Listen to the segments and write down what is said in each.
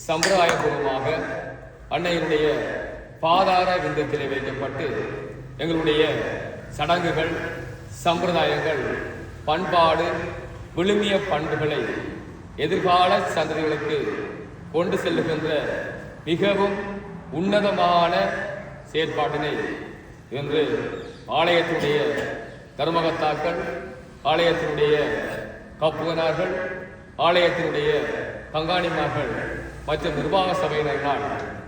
சம்பிரதாயபூர்வமாக அன்னையினுடைய பாதார விந்தத்திலே வைக்கப்பட்டு எங்களுடைய சடங்குகள், சம்பிரதாயங்கள், பண்பாடு, விழுமிய பண்புகளை எதிர்கால சந்ததிகளுக்கு கொண்டு செல்லுகின்ற மிகவும் உன்னதமான செயற்பாட்டினை இன்று ஆலயத்தினுடைய தர்மகர்த்தாக்கள், ஆலயத்தினுடைய கப்புகனார்கள், ஆலயத்தினுடைய கண்காணிமார்கள் மற்றும் நிர்வாக சபையினரால்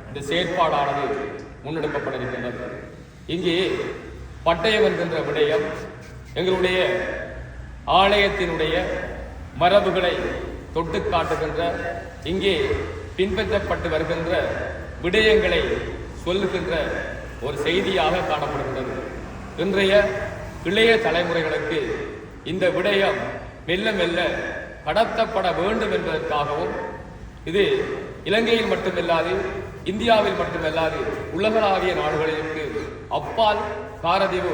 இந்த செயற்பாடானது முன்னெடுக்கப்பட இருக்கின்றது. இங்கே பட்டயம் என்கின்ற விடயம் எங்களுடைய ஆலயத்தினுடைய மரபுகளை தொட்டு காட்டுகின்ற, இங்கே பின்பற்றப்பட்டு வருகின்ற விடயங்களை சொல்லுகின்ற ஒரு செய்தியாக காணப்படுகின்றது. இன்றைய இளைய தலைமுறைகளுக்கு இந்த விடயம் மெல்ல மெல்ல கடத்தப்பட வேண்டும் என்பதற்காகவும், இது இலங்கையில் மட்டுமல்லாது, இந்தியாவில் மட்டுமல்லாது, உலகளாவிய நாடுகளுக்கு அப்பால் காரதீவு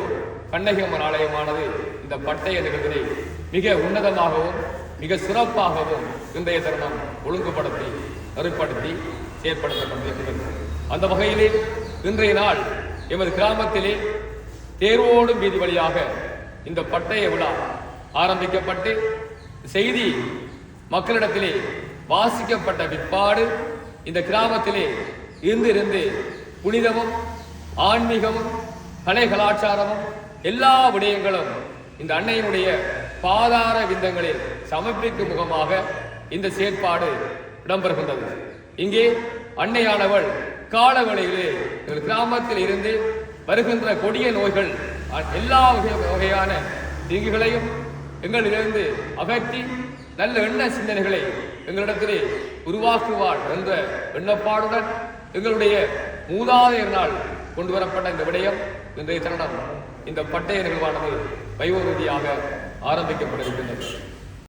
கண்ணகியம்மன் ஆலயமானது இந்த பட்டய நிகழ்வினை மிக உன்னதமாகவும் மிக சிறப்பாகவும் இன்றைய தருணம் ஒழுங்குபடுத்தி நெறிப்படுத்தி செயற்படுத்தப்பட்டிருக்கிறது. அந்த வகையிலே இன்றைய நாள் எமது கிராமத்திலே தேர்வோடும் வீதி வழியாக இந்த பட்டய விழா ஆரம்பிக்கப்பட்டு செய்தி மக்களிடத்திலே வாசிக்கப்பட்ட பிற்பாடு இந்த கிராமத்திலே இருந்து புனிதமும் ஆன்மீகமும் கலை கலாச்சாரமும் எல்லா விடயங்களும் இந்த அன்னையினுடைய பாதார விந்தங்களில் சமர்ப்பிக்கும் முகமாக இந்த செயற்பாடு இடம்பெறுகின்றது. இங்கே அன்னையானவள் காலவெளியிலே கிராமத்தில் இருந்து வருகின்ற கொடிய நோய்கள் எல்லா வகையான தீங்குகளையும் எங்களிலிருந்து அகற்றி நல்ல எண்ண சிந்தனைகளை எங்களிடத்திலே உருவாக்குவாள் என்ற எண்ணப்பாடுடன் எங்களுடைய மூதாதையரினால் கொண்டு வரப்பட்ட இந்த விடயம் இன்றைய தருணம் இந்த பட்டய நிகழ்வானது வைபவ ரீதியாக ஆரம்பிக்கப்பட்டிருக்கின்றது.